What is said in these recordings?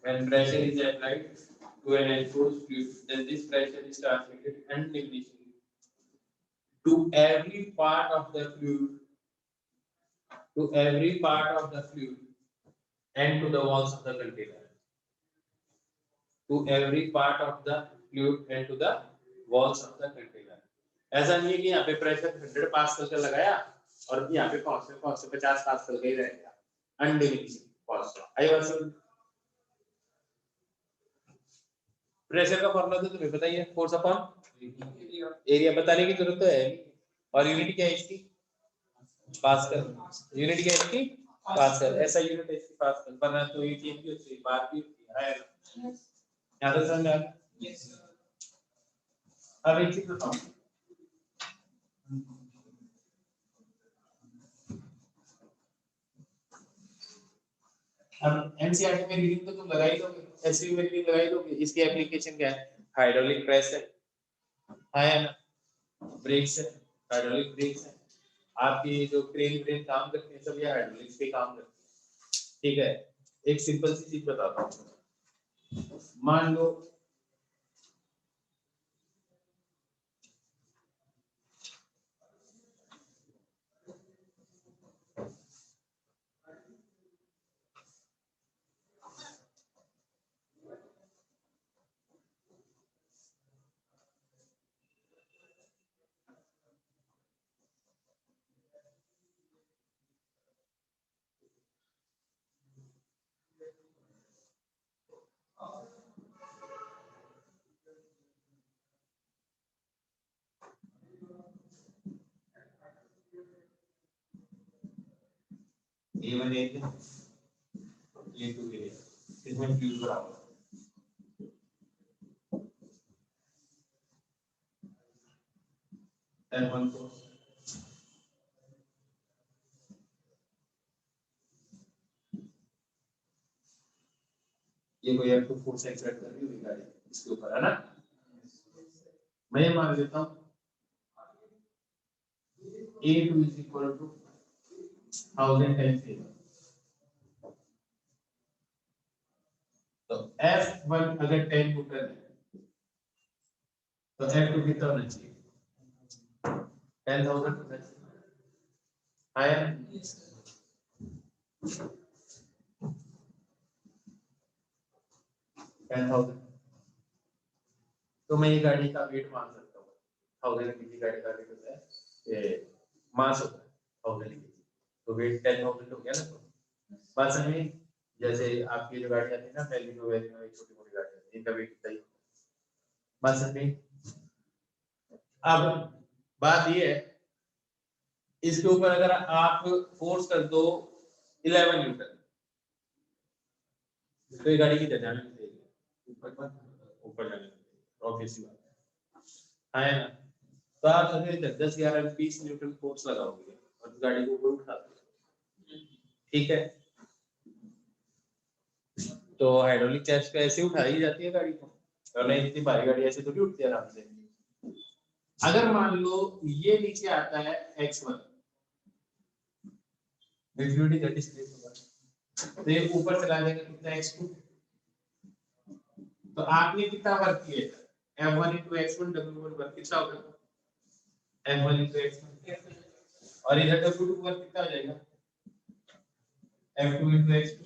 when pressure is applied to an enclosed fluid, then this pressure is transmitted undiminishingly to every part of the fluid, and to the walls of the container. To every part of the fluid and to the walls of the container. ऐसा नहीं है कि यहाँ पे pressure 100 pascal का लगाया और यहाँ पे कौन से 50 पास्कल का ही रहेगा, अनडिमिनिशिंग पास्कल। आई बात समझ? प्रेशर का फॉर्मूला तो तुम्हें पता ही है, फोर्स अपॉन एरिया, बताने की जरूरत तो है नहीं। और यूनिट क्या है इसकी? पास्कल। यूनिट क्या है इसकी? पास्कल। ऐसा यूनिट है इसकी पास्कल, वरना तो ये चीज भी होती है, बात भी होती है। यहाँ तक समझ आ गया? अब एक चीज बताओ, अब एनसीईआरटी में रीडिंग तो तुम लगा ही दोगे, एसवी में रीडिंग लगा ही दोगे। इसकी एप्लीकेशन क्या है? हाइड्रोलिक प्रेस है, है ना, ब्रेक्स है, हाइड्रोलिक ब्रेक्स है। आपकी जो क्रेन ब्रेन काम करते हैं सब ये हाइड्रोलिक्स पे काम करते हैं। ठीक है, एक सिंपल सी चीज बताता हूँ। मान लो A1 एरिया, A2 एरिया, इसमें फ्लूइड बराबर F1 को ये कोई F2 फोर्स एक्सर्ट कर रही है गाड़ी इसके ऊपर, है ना। मैं ये मान लेता हूँ A2 is equal to 1000 times A1, तो F1 अगर 10 न्यूटन है तो F2 कितना होना चाहिए? 10,000 होना चाहिए, आया? 10,000। तो मैं ये गाड़ी का वेट मान सकता हूँ, 1000 kg गाड़ी का वेट होता है, ये मास होता है 1000 kg, तो वेट 10,000 हो गया ना। तो बात समझ, जैसे आपकी जो गाड़ी आती है ना, पहली जो है छोटी मोटी गाड़ी आती है, इनका वेट कितना ही होता है। बात समझ। अब बात ये है, इसके ऊपर अगर आप फोर्स कर दो 11 न्यूटन, तो ये गाड़ी की जाने नहीं देगी, ऊपर जाने ऑब्वियसली बात है ना। तो आप अगर 10 11 20 न्यूटन फोर्स लगाओगे और गाड़ी को ऊपर उठा दोगे, ठीक है, तो हाइड्रोलिक चेस्ट पे ऐसे उठाई जाती है गाड़ी को, और नहीं इतनी भारी गाड़ी ऐसे तो नहीं उठती आराम से। अगर मान लो ये नीचे आता है x1, फ्लूइड का डिस्प्लेस होगा, तो ये ऊपर चला जाएगा कितना x2, तो आपने कितना वर्क किया? F1 into x1 W1 work कितना होगा? F1 into x1, और इधर W2 वर्क कितना हो जाएगा? F2 into x2।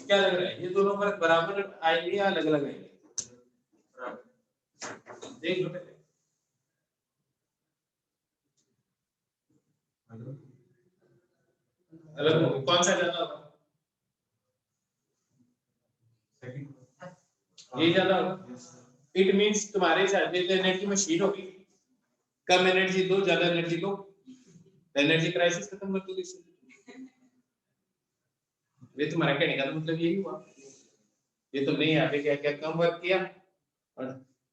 क्या लग रहा है, ये दोनों वर्क बराबर आएंगे या अलग अलग आएंगे? देख लो पहले, अलग होंगे, कौन सा ज्यादा होगा? ये ज्यादा होगा। इट मींस तुम्हारे हिसाब से एनर्जी मशीन होगी, कम एनर्जी दो ज्यादा एनर्जी दो, एनर्जी क्राइसिस खत्म कर दोगे। ये तुम्हारा कहने का मतलब यही हुआ। ये तो नहीं यहाँ पे क्या क्या कम वर्क किया और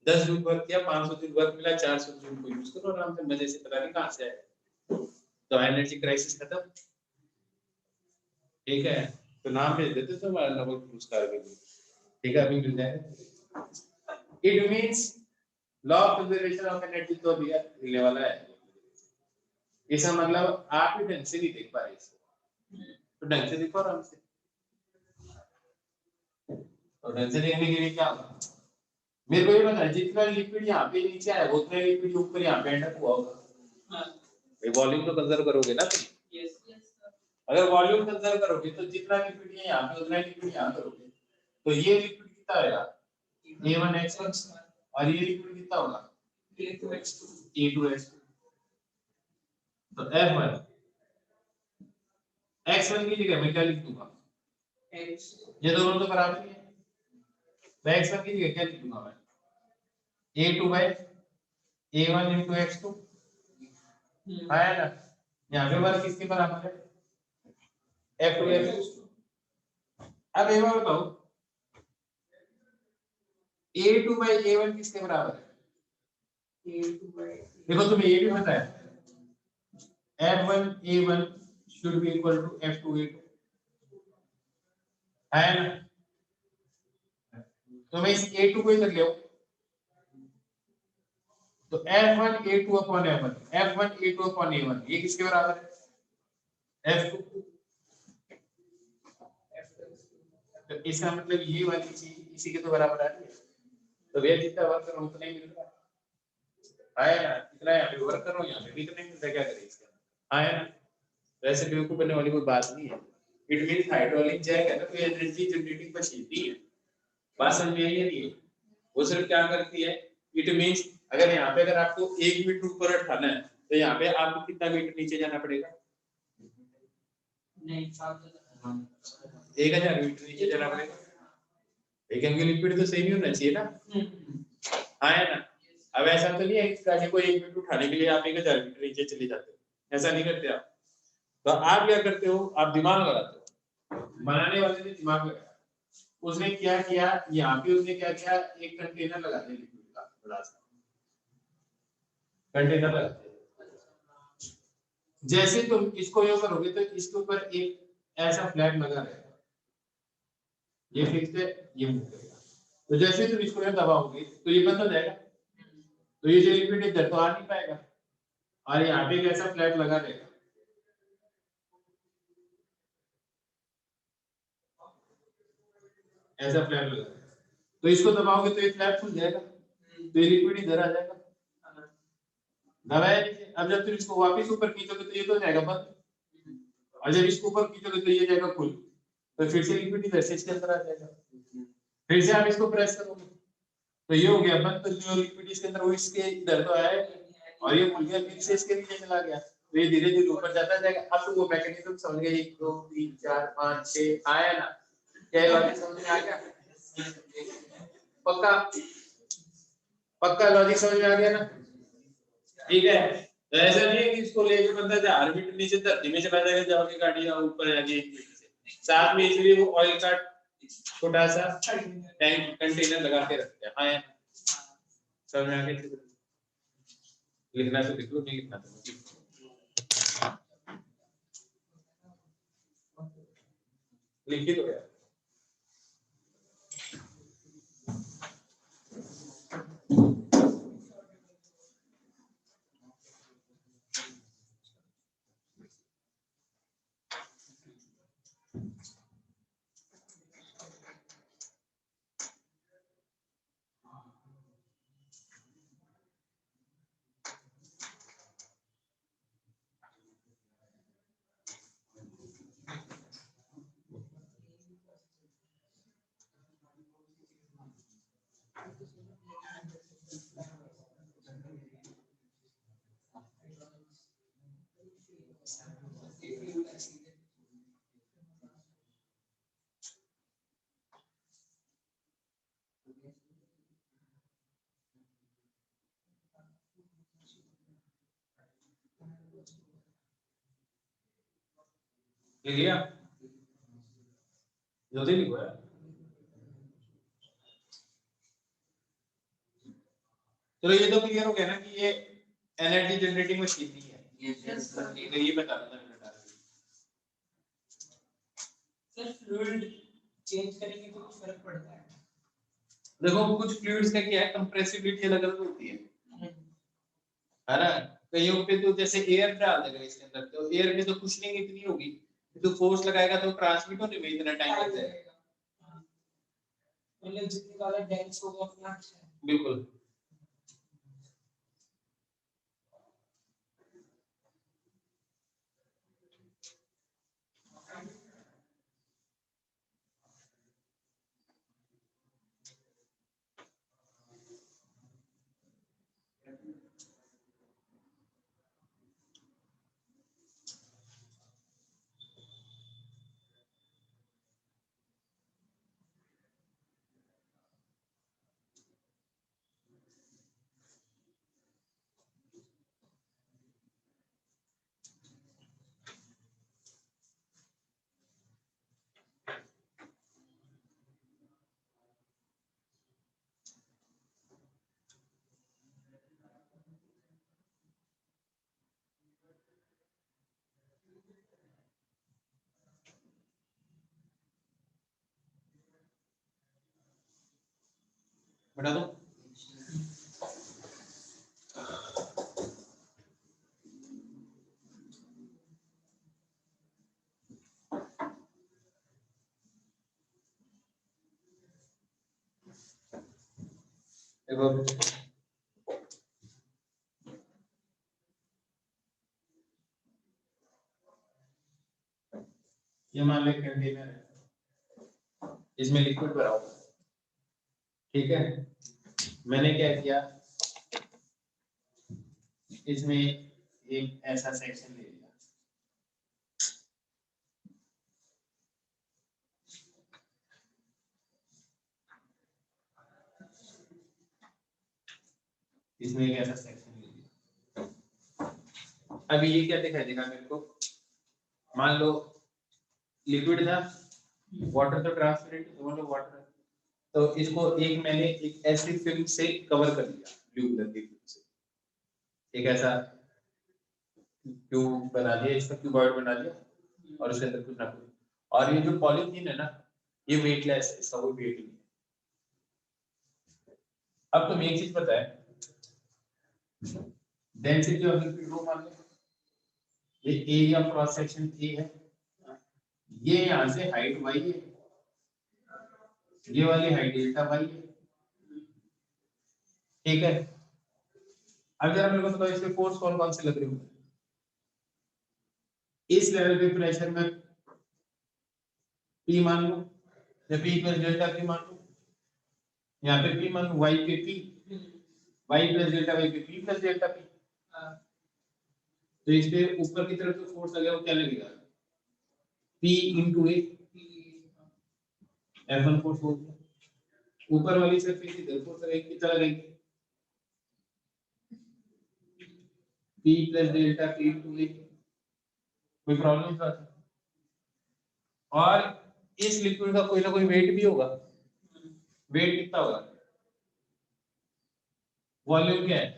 10 जूल वर्क किया, 500 जूल वर्क मिला, 400 जूल को यूज करो आराम से मजे से, पता नहीं कहाँ से आए, तो एनर्जी क्राइसिस खत्म। ठीक है, तो नाम भेज देते तो हमारा नोबेल पुरस्कार के लिए, ठीक है, अभी मिल जाए। It means law of conservation of energy तो अभी मिलने वाला है। इसका मतलब आप भी ढंग से नहीं देख पा रहे इसको, तो ढंग से देखो आराम से। तो डेंसिटी देखने के लिए क्या होगा, मेरे को ये पता है जितना लिक्विड यहाँ पे नीचे आया उतना लिक्विड ऊपर यहाँ पे एंड हुआ होगा। ये वॉल्यूम तो कंजर्व करोगे ना तुम। यस अगर वॉल्यूम कंजर्व करोगे तो जितना लिक्विड है यहाँ पे उतना लिक्विड यहाँ करोगे, तो ये लिक्विड कितना आएगा A1X1 और ये लिक्विड कितना होगा A2X2। तो F1 X1 की जगह मैं क्या लिख दूंगा X, ये दोनों तो बराबर ही है, तो X1 की जगह क्या लिख दूंगा मैं A2 by A1 into X2 आया ना। यहाँ पे वर्क किसके बराबर है F2 F2। अब एक बार बताओ A2 by A1 किसके बराबर है A2 by, देखो तुम्हें ये भी पता है F1 A1 should be equal to F2 A2 है ना। तो मैं इस A2 को इधर ले आऊं तो F1 A2 upon F1 F1 A2 upon A1 ये किसके बराबर है F2। तो इसका मतलब ये वाली चीज इसी के तो बराबर आ रही है, तो भैया जितना वर्क करो उतना ही मिल रहा है आया ना। इतना यहाँ पे वर्क करो यहाँ पे भी इतना ही मिलता है, क्या करें इसका आया ना। वैसे बेवकूफ बनने वाली कोई बात नहीं है। इट मींस हाइड्रोलिक जैक है ना, तो एनर्जी जनरेटिंग मशीन नहीं है। बात समझ में आई नहीं है। वो सिर्फ क्या करती है, इट मींस अगर यहाँ पे अगर आपको 1 मीटर ऊपर उठाना है तो यहाँ पे आपको कितना मीटर नीचे जाना पड़ेगा नहीं 1000 मीटर नीचे जाना पड़ेगा। लेकिन लिक्विड तो सही नहीं होना चाहिए ना हाँ है ना। अब ऐसा तो नहीं है कि गाड़ी को 1 मीटर उठाने के लिए आप 1000 मीटर नीचे चले जाते हो, ऐसा नहीं करते आप। तो आप क्या करते हो, आप दिमाग लगाते हो। बनाने वाले ने दिमाग लगाया, उसने क्या किया यहाँ पे, उसने क्या किया एक कंटेनर लगा दिया लिक्विड का, बड़ा सा कंटेनर लगा दिया। जैसे तुम इसको यो करोगे तो इसके ऊपर एक ऐसा फ्लैट लगा रहेगा, ये फिक्स है ये मूव करेगा। तो जैसे तुम इसको दबाओगे तो ये बंद हो जाएगा, तो ये जो लिक्विड इधर तो आ नहीं पाएगा और यहाँ पे एक ऐसा फ्लैट लगा रहेगा। ऐसा फ्लैट लगा तो इसको दबाओगे तो ये फ्लैट खुल जाएगा, तो ये लिक्विड इधर आ जाएगा दबाया नीचे। अब जब तुम इसको वापस ऊपर खींचोगे तो ये तो जाएगा बंद, और जब इसको ऊपर खींचोगे तो ये जाएगा खुल, तो फिर से लिक्विड इधर से इसके अंदर आ जाएगा। फिर से आप इसको प्रेस करोगे तो ये हो गया बंद, तो जो लिक्विड इसके अंदर वो इसके इधर तो आया और ये खुल गया, फिर से इसके नीचे चला गया, तो ये धीरे धीरे ऊपर जाता जाएगा। अब तो वो मैकेनिज्म समझ गए 1 2 3 4 5 6 आया ना, क्या लॉजिक समझ में आ गया? पक्का पक्का लॉजिक समझ में आ गया ना? ठीक है। तो ऐसा नहीं है कि इसको लेके बंदा 1000 मीटर नीचे धरती में चला जाएगा, जाओगे गाड़ी ऊपर जाके 1 मीटर से। साथ में इसलिए वो ऑयल का छोटा सा टैंक कंटेनर लगा के रखते हैं। हाँ समझ में आ गया? लिखना तो लिख लो, नहीं लिखना तो लिख ही दो यार। लिया जल्दी लिखो यार। चलो ये तो क्लियर हो गया ना कि ये एनर्जी जनरेटिंग मशीन नहीं है। ये बता रहा था सर, फ्लूइड चेंज करेंगे तो कुछ फर्क पड़ता है? देखो कुछ फ्लूइड्स का क्या है, कंप्रेसिबिलिटी अलग अलग होती है ना। कईयों पे तो जैसे एयर डाल देगा इसके अंदर, तो एयर में तो कुशनिंग इतनी होगी, तो फोर्स लगाएगा तो ट्रांसमिट होने में इतना टाइम लग जाएगा। मतलब जितनी ज्यादा डेंस होगा उतना अच्छा है। बिल्कुल बता दो। देखो ये मान ले कंटेनर है, इसमें लिक्विड भरा हुआ है, ठीक है। मैंने क्या किया, इसमें एक ऐसा सेक्शन ले लिया, इसमें एक ऐसा सेक्शन ले लिया। अभी ये क्या दिखाई देगा मेरे को, मान लो लिक्विड था, वाटर तो ट्रांसपेरेंट, मतलब वाटर, तो इसको एक मैंने एक ऐसी फिल्म से कवर कर दिया, ब्लू कलर की फिल्म से, एक ऐसा क्यूब बना दिया, इसका क्यूबॉइड बना दिया, और उसके अंदर कुछ ना कुछ, और ये जो पॉलीथीन है ना, ये वेटलेस है, इसका कोई वेट नहीं है। अब तुम्हें एक चीज पता है, डेंसिटी ऑफ लिक्विड रो मान लो, ये एरिया क्रॉस सेक्शन ए है, ये यहां से हाइट y है, ये वाली हाइट डेल्टा y है, ठीक है। अब जरा मेरे को बताओ इसमें फोर्स कौन कौन से लग रहे होंगे। इस लेवल पे प्रेशर में P मान लो, या P प्लस डेल्टा P मान लो, यहाँ पे P मान लो, y पे P, y plus delta y पे P प्लस डेल्टा P, तो इस पे ऊपर की तरफ जो फोर्स लगेगा वो क्या लगेगा, P into A, F1 force हो गया, ऊपर वाली सरफेस इधर फोर्स लगेगी, कितना लगेगी, P plus delta P into A, कोई प्रॉब्लम नहीं है। और इस लिक्विड का कोई ना कोई वेट भी होगा, वेट कितना होगा, वॉल्यूम क्या है,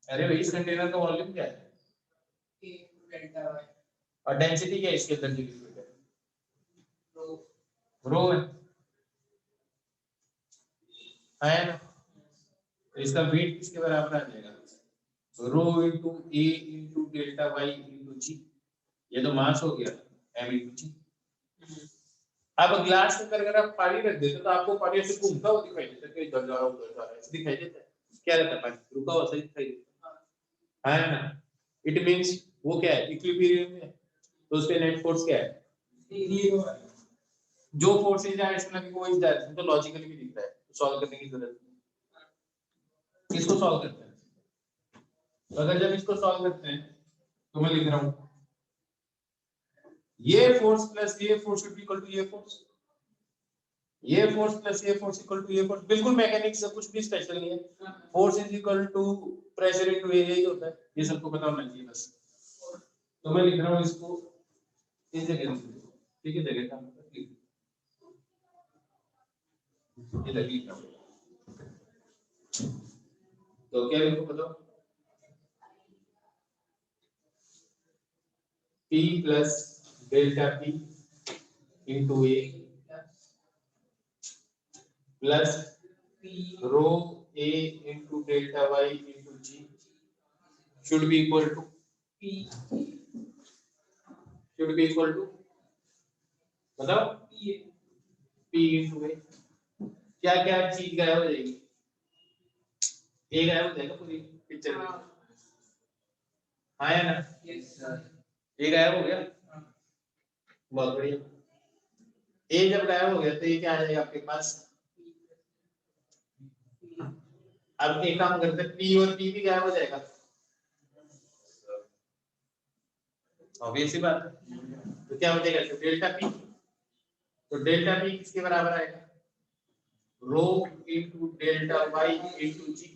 अरे भाई इस कंटेनर का वॉल्यूम क्या है, और डेंसिटी क्या है इसके अंदर की लिक्विड है, रो है ना, तो इसका वेट किसके बराबर आ जाएगा, rho into A into delta Y into G, ये तो मास हो गया m इनटू जी। अब ग्लास के अंदर अगर आप पानी रख देते तो आपको पानी ऐसे घूमता हुआ दिखाई देता है, कहीं इधर जा रहा उधर जा रहा है, ऐसे दिखाई देता है, क्या रहता है, पानी रुका हुआ सही दिखाई देता है ना। इट मींस वो क्या है, इक्विलिब्रियम में, तो उसके नेट फोर्स क्या है, जो फोर्सेज है ऐसा लगे वो इस डायरेक्शन, तो लॉजिकली भी दिख रहा है, तो सॉल्व करने की जरूरत नहीं। किसको सॉल्व करते हैं, तो अगर जब इसको सॉल्व करते हैं तो मैं लिख रहा हूं ये फोर्स प्लस ये force should be equal to ये फोर्स, ये फोर्स प्लस ये फोर्स इक्वल टू ये फोर्स, बिल्कुल मैकेनिक्स से कुछ भी स्पेशल नहीं है, force is equal to pressure into area ही होता है, ये सबको पता होना चाहिए बस। तो मैं लिख रहा हूं इसको इस जगह, ठीक है, जगह का ये लगी ना, तो क्या लिखो बताओ, P plus delta P into A plus row A into delta Y into G should be equal to P, should be equal to बताओ P into A, क्या क्या चीज गायब हो जाएगी, A गायब हो जाएगा पूरी पिक्चर में, हाँ या ना, यस A गायब हो गया, बहुत बढ़िया। A जब गायब हो गया तो ये क्या आ जाएगा आपके पास, अब एक काम करते हैं, P और P भी गायब हो जाएगा, ऑब्वियस सी बात है। तो क्या हो जाएगा, तो डेल्टा P, तो डेल्टा P किसके बराबर आएगा, rho into delta Y into G,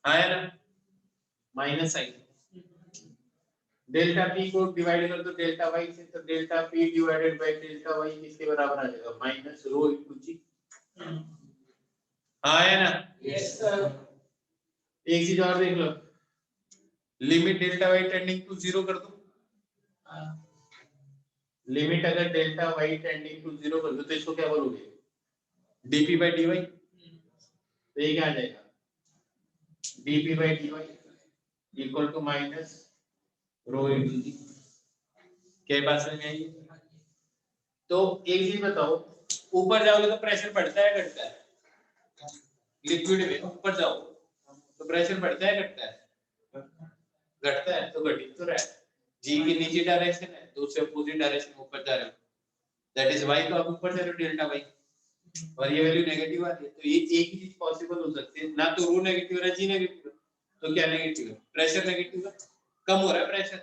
आया ना, माइनस साइन, डेल्टा P को डिवाइड कर दो डेल्टा Y से, तो delta P divided by delta Y किसके बराबर आ जाएगा, माइनस रो इनटू G, आया ना, यस सर एक चीज और देख लो, limit delta Y tending to 0 कर दो, लिमिट अगर डेल्टा Y टेंडिंग टू 0 कर दो तो इसको क्या बोलोगे, dp by dy, तो ये क्या आ जाएगा, dp by dy equal to minus rho into G, क्या बात समझ में आई। तो एक चीज बताओ, ऊपर जाओगे तो प्रेशर बढ़ता है घटता है, लिक्विड में ऊपर जाओ तो प्रेशर बढ़ता है घटता है, घटता है, तो घटित तो रहा है, जी की नीचे डायरेक्शन है तो उससे अपोजिट डायरेक्शन में ऊपर जा रहे हो, दैट इज वाई, तो आप ऊपर जा रहे हो डेल्टा वाई, और ये वैल्यू नेगेटिव आ रही है, तो ये एक ही चीज पॉसिबल हो सकती है, ना तो रो नेगेटिव है जी नेगेटिव है, तो क्या नेगेटिव है, प्रेशर नेगेटिव है, कम हो रहा है pressure,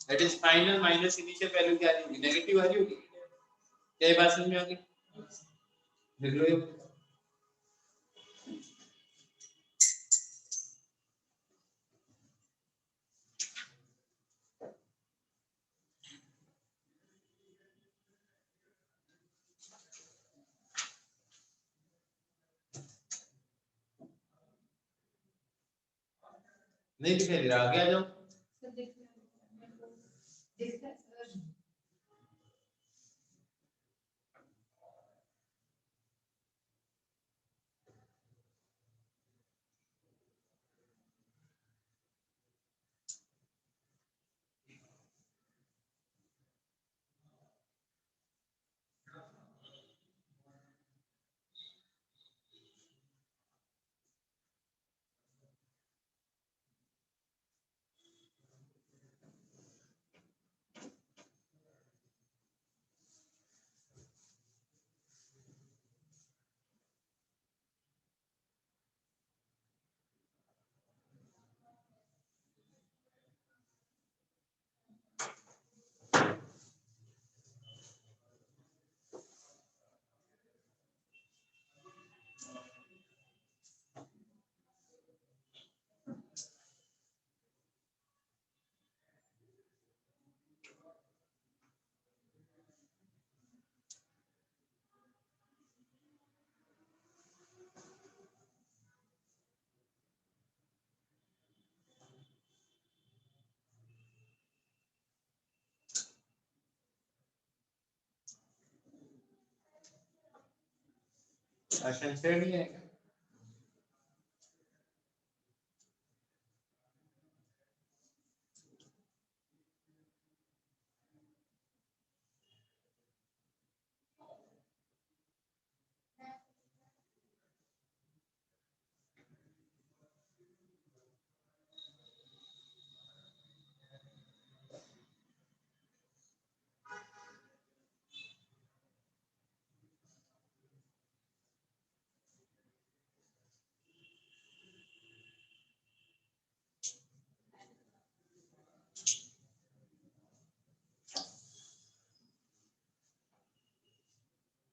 that is final minus initial value क्या आ रही होगी, नेगेटिव आ रही होगी, क्या ये बात समझ में आ गई, देख लो ये, नहीं दिखाई दे रहा, आगे आ जाओ, सर देखना सर आशंका नहीं है क्या?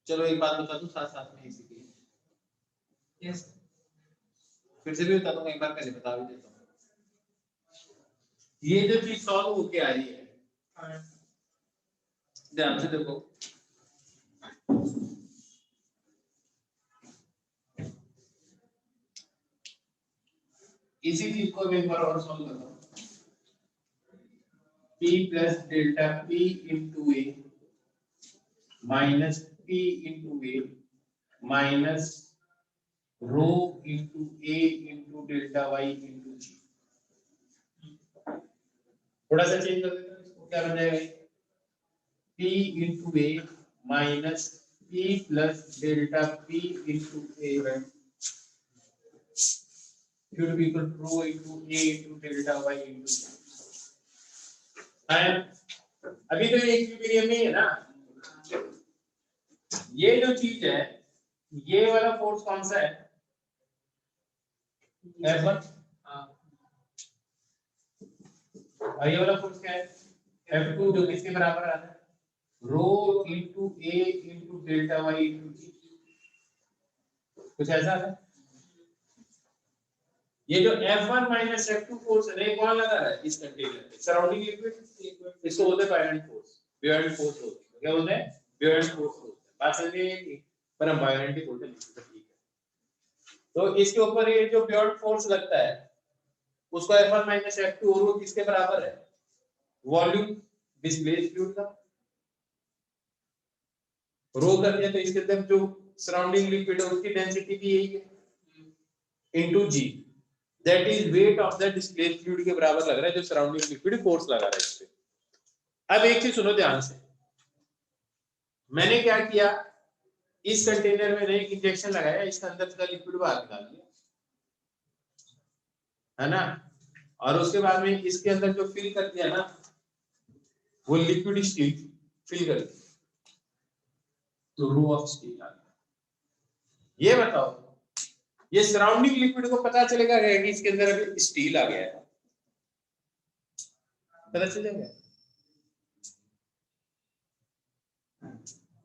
चलो एक बात बता दूं साथ साथ में इसी की, यस फिर से भी बता दूंगा, एक बार पहले बता भी देता हूँ, ये जो चीज सॉल्व होके आ रही है, ध्यान से देखो, इसी चीज को एक बार और सॉल्व करता हूँ, p plus delta p into a minus p into a minus rho into a into delta y into g, थोड़ा सा चेंज कर देते हैं इसको, क्या बन जाएगा, p into a minus P plus delta P into A should be equal to rho into A into delta Y into C. अभी तो ये इक्विलिब्रियम में है ना, ये जो चीज है, ये वाला फोर्स कौन सा है? F1। और ये वाला फोर्स क्या है? F2, जो किसके बराबर आता है? रो इंटू ए इंटू डेल्टा वाई इंटू जी। कुछ ऐसा है? ये जो F1 माइनस F2 फोर्स है, कौन लगा रहा है इस कंटेनर पे? Surrounding liquid. इसको बोलते हैं बायोनेंट फोर्स। बायोनेंट फोर्स होता है, क्या बोलते हैं? बायोनेंट फोर्स होता है। बात समझ में? पर हम बायोनेंट ही बोलते हैं, ठीक है। तो इसके ऊपर ये जो बायोनेंट फोर्स लगता है, उसको F1 माइनस F2 और वो किसके बराबर है? वॉल्यूम डिस्प्लेस्ड फ्लूइड का। रो कर दिया तो इसके अंदर जो सराउंडिंग लिक्विड है उसकी डेंसिटी भी यही है into g, that is weight of the displaced fluid के बराबर लग रहा है जो सराउंडिंग लिक्विड फोर्स लगा रहा है इस पे। अब एक चीज सुनो ध्यान से, मैंने क्या किया, इस कंटेनर में एक इंजेक्शन लगाया, इसके अंदर का लिक्विड बाहर निकाल दिया, है ना, और उसके बाद में इसके अंदर जो फिल कर दिया ना, वो लिक्विड स्टील फिल कर दिया, तो रो ऑफ स्टील आ गया। ये बताओ, ये सराउंडिंग लिक्विड को पता चलेगा कि इसके अंदर अभी स्टील आ गया है? पता चलेगा?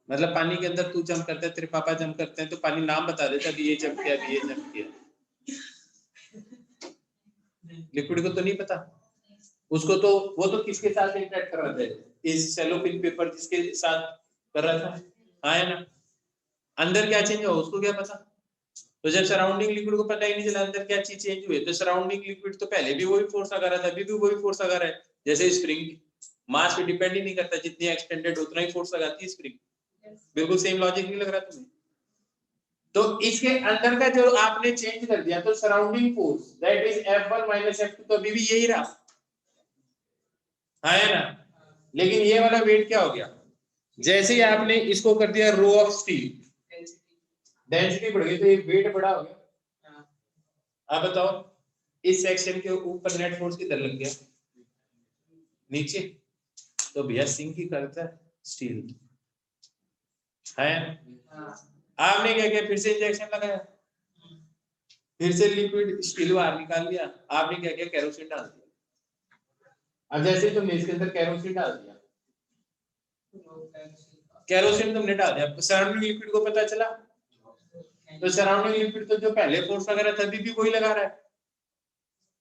मतलब पानी के अंदर तू जंप करता है, तेरे पापा जंप करते हैं, तो पानी नाम बता देता है, ये जंप किया, ये जंप किया। लिक्विड को तो नहीं पता, उसको तो वो तो किसके साथ इंटरेक्ट कर रहा था, इस सेलोफिन पेपर जिसके साथ कर रहा था, हाँ है ना, अंदर क्या चेंज हुआ उसको क्या पता? तो जब सराउंडिंग लिक्विड को पता ही नहीं चला अंदर क्या चीज चेंज हुई, तो सराउंडिंग लिक्विड तो पहले भी वही फोर्स लगा रहा था, अभी भी वही फोर्स लगा रहा है। जैसे स्प्रिंग मास पे डिपेंड ही नहीं करता, जितनी एक्सटेंडेड उतना ही फोर्स लगाती है स्प्रिंग। बिल्कुल सेम लॉजिक नहीं लग रहा तुम्हें? तो इसके अंदर का जो आपने चेंज कर दिया, तो surrounding force that is F1 minus F2 तो अभी भी यही रहा, हाँ है ना। लेकिन ये वाला वेट क्या हो गया, जैसे ही आपने इसको कर दिया रो ऑफ स्टील, डेंसिटी बढ़ गई, तो ये वेट बड़ा हो गया। अब बताओ इस सेक्शन के ऊपर नेट फोर्स किधर लग गया? नीचे। तो भैया सिंक ही करता है स्टील, है। आपने क्या किया, फिर से इंजेक्शन लगाया, फिर से लिक्विड स्टील बाहर निकाल लिया, आपने क्या किया, केरोसिन डाल दिया। अब जैसे तुमने इसके अंदर केरोसिन डाल दिया, केरोसिन तुमने डाल दिया, सराउंडिंग लिक्विड को पता चला, तो सराउंडिंग लिक्विड तो जो पहले फोर्स लगा रहा था अभी भी वही लगा रहा है,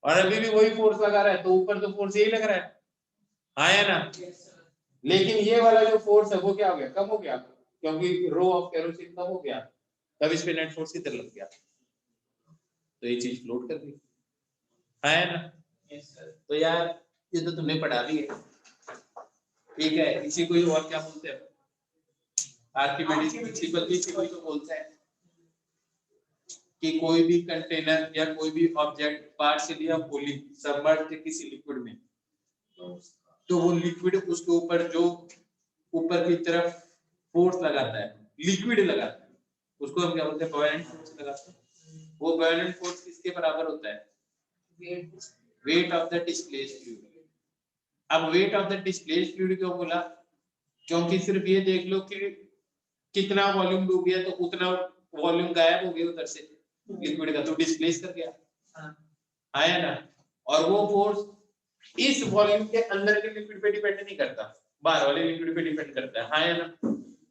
और अभी भी वही फोर्स लगा रहा है, तो ऊपर तो फोर्स यही लग रहा है, हाँ या ना। लेकिन ये वाला जो फोर्स है वो क्या हो गया, कम हो गया, क्योंकि रो ऑफ केरोसिन कम हो गया, तब इस पे नेट फोर्स किधर लग गया, तो ये चीज फ्लोट कर गई, है ना। तो यार ये तो तुमने पढ़ा ली है, ठीक है। इसी को और क्या बोलते हैं, आर्किमिडीज प्रिंसिपल भी इसी को बोलते हैं कि कोई भी कंटेनर या कोई भी ऑब्जेक्ट पार्शियली या फुली सबमर्ज्ड किसी लिक्विड में, तो वो लिक्विड उसके ऊपर जो ऊपर की तरफ फोर्स लगाता है, लिक्विड लगाता है, उसको हम क्या बोलते हैं, बॉयलेंट फोर्स लगाते हैं। वो बॉयलेंट फोर्स किसके बराबर होता है, weight of the displaced fluid. अब weight of the displaced fluid क्यों बोला, क्योंकि सिर्फ ये देख लो कि कितना वॉल्यूम डूब गया, तो उतना वॉल्यूम गायब हो गया उधर से लिक्विड का, तो डिस्प्लेस कर गया, आया ना। और वो फोर्स इस वॉल्यूम के अंदर के लिक्विड पे डिपेंड नहीं करता, बाहर वाले लिक्विड पे डिपेंड करता है, हाँ या ना।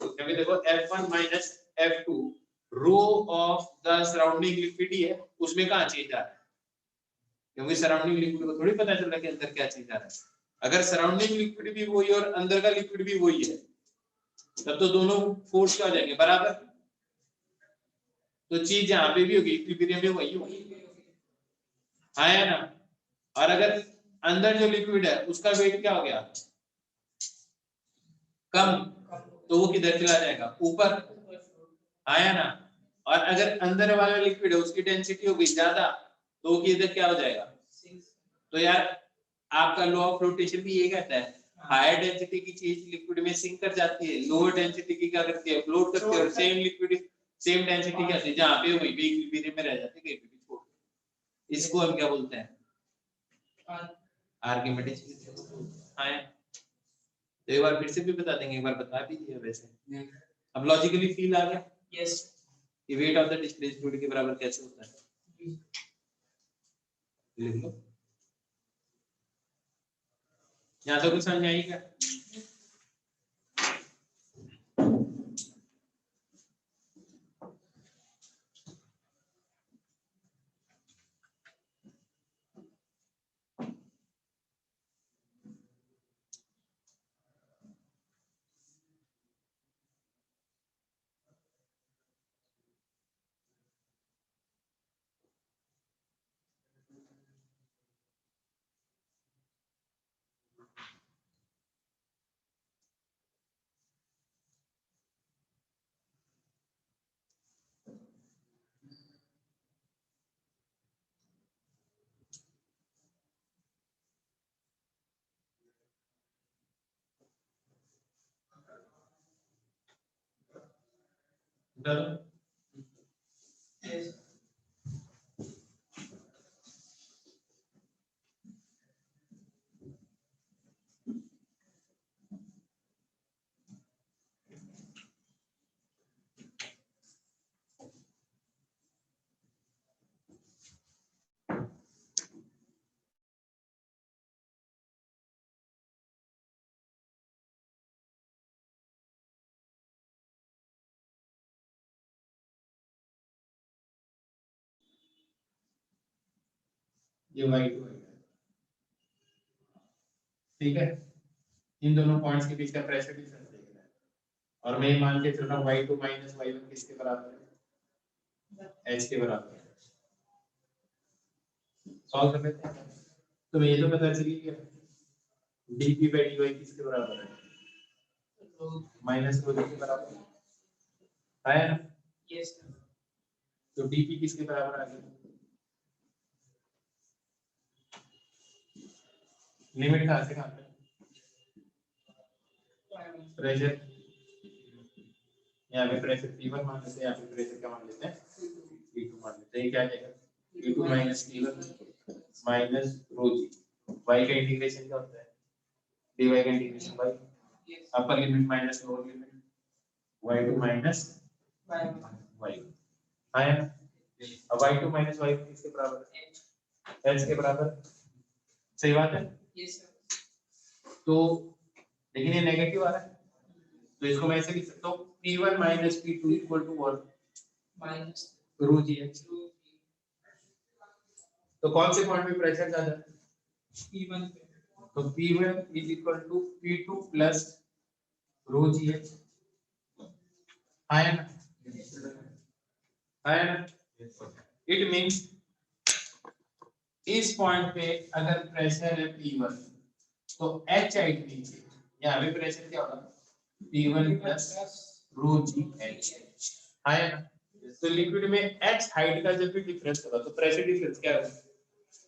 क्योंकि देखो F1 minus F2 rho of the surrounding liquid ही है, उसमें कहाँ चेंज आ रहा है, क्योंकि सराउंडिंग लिक्विड को थोड़ी पता चल रहा है कि अंदर क्या चीज आ रहा है। अगर सराउंडिंग लिक्विड भी वही और अंदर का लिक्विड भी वही है, तब तो दोनों फोर्स क्या हो जाएंगे, बराबर। तो चीज जहां पे भी होगी इक्विलिब्रियम में वही होगी, हाँ या ना। और अगर अंदर जो लिक्विड है उसका वेट क्या हो गया, कम, तो वो किधर चला जाएगा, ऊपर, हाँ या ना। और अगर अंदर वाला लिक्विड है उसकी डेंसिटी हो गई ज्यादा, तो वो किधर क्या हो जाएगा। तो यार आपका लॉ ऑफ रोटेशन भी ये कहता है हायर डेंसिटी की चीज लिक्विड में सिंक कर जाती है, लोअर डेंसिटी की क्या करती है, फ्लोट करती है, और सेम लिक्विड सेम डेंसिटी की आती है, जहाँ पे वहीं पे इक्विलिब्रियम में रह जाती है, कहीं पे भी छोड़। इसको हम क्या बोलते हैं, आर्किमिडीज। हाँ, तो एक बार फिर से भी बता देंगे, एक बार बता भी दिया वैसे। अब लॉजिकली फील आ गया। यस। कि wait of the displaced fluid के बराबर कैसे होता है, लिख लो। यहाँ तक कुछ समझ आई क्या? यस। ये y2 है, ठीक है। इन दोनों पॉइंट्स के बीच का प्रेशर डिफरेंस देखना है, और मैं मान के चल रहा हूँ y2 माइनस y1 किसके बराबर है, h के बराबर है। सॉल्व कर लेते हैं। तो ये तो पता चली गया dp by dy किसके बराबर है, माइनस रो के बराबर है ना। यस। तो dp किसके बराबर आ गया, लिमिट कहाँ से कहाँ तक, प्रेशर, यहाँ पे प्रेशर P1 मान लेते हैं, यहाँ पे प्रेशर क्या मान लेते हैं, P2 मान लेते हैं। ये क्या आएगा, P2 minus P1 minus rho G. y का इंटीग्रेशन क्या होता है, dy का integration y, upper limit minus lower limit y2 minus y आया ना। अब y2 माइनस y किसके बराबर है, h के बराबर, सही बात है। यस। तो लेकिन ये नेगेटिव आ रहा है, तो इसको मैं ऐसे लिख सकता हूँ P1 minus P2 equal to what, minus rho g h. तो कौन से पॉइंट पे प्रेशर ज्यादा है, P1 पे। तो P1 is equal to P2 plus rho g h, आया ना, आया ना। इट मींस इस पॉइंट पे अगर प्रेशर है P1 तो H हाइट नीचे, यहाँ पे प्रेशर क्या होगा, P1 plus rho g h, आया ना। तो लिक्विड में H हाइट का जब भी डिफरेंस होगा तो प्रेशर डिफरेंस क्या होगा,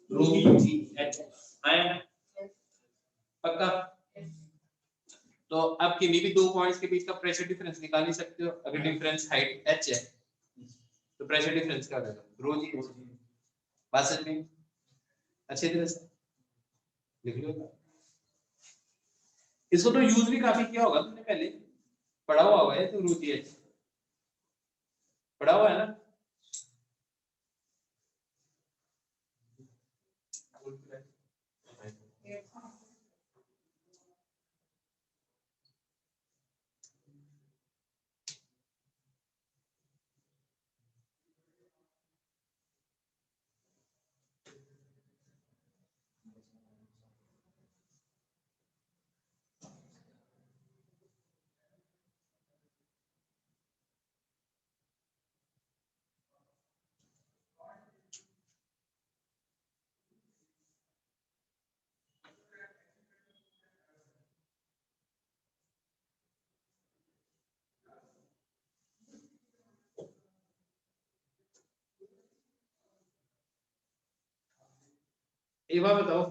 रो जी एच, आया ना, पक्का। तो आप किन्हीं भी दो पॉइंट्स के बीच का प्रेशर डिफरेंस निकाल ही सकते हो, अगर डिफरेंस हाइट h है तो प्रेशर डिफरेंस क्या होगा, रो जी एच। बात समझ में अच्छी तरह से लिख लो। इसको तो यूज भी काफी किया होगा तुमने, पहले पढ़ा हुआ होगा, तो रो जी एच पढ़ा हुआ है ना। एक बात बताओ,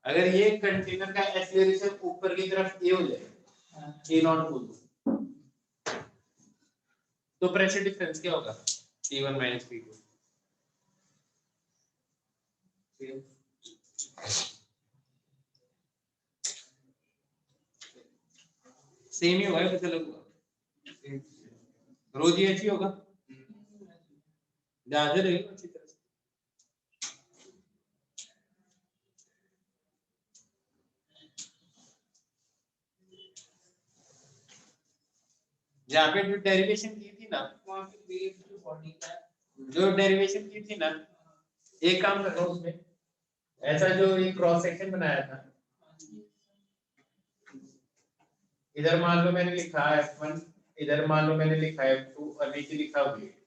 अगर ये कंटेनर का एक्सेलरेशन ऊपर की तरफ ए हो जाए, ए नॉट बोल दो, तो प्रेशर डिफरेंस क्या होगा? P1 minus P2। सेम ही होगा, कुछ अलग होगा? रोज ही ऐसी होगा, ध्यान से देखो अच्छी तरह से। जहाँ पे जो डेरिवेशन की थी ना, वहाँ पे वेट जो बॉडी का जो डेरिवेशन की थी ना, एक काम करो उसमें, ऐसा जो एक क्रॉस सेक्शन बनाया था, इधर मान लो मैंने लिखा F1, इधर मान लो मैंने लिखा F2 और नीचे लिखा वेट।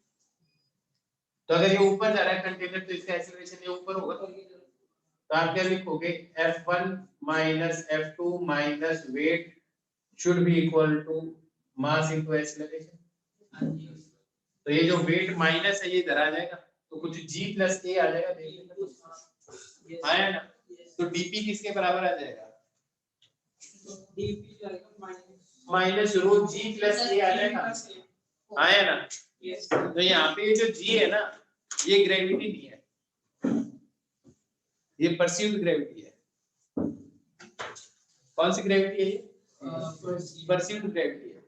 तो अगर ये ऊपर जा रहा है कंटेनर, तो इसका एक्सेलरेशन ये ऊपर होगा, तो आप क्या लिखोगे? F1 minus F2 minus weight should be equal to mass into acceleration. तो ये जो वेट माइनस है ये इधर आ जाएगा, तो कुछ G प्लस A आ जाएगा, देख आया ना? तो dP किसके बराबर आ जाएगा? dP जाएगा minus rho G plus A आ जाएगा, आया ना? तो यहाँ पे ये जो G है ना, ये ग्रेविटी नहीं है, ये परसीव्ड ग्रेविटी है। कौन सी ग्रेविटी है? परसीव्ड ग्रेविटी है।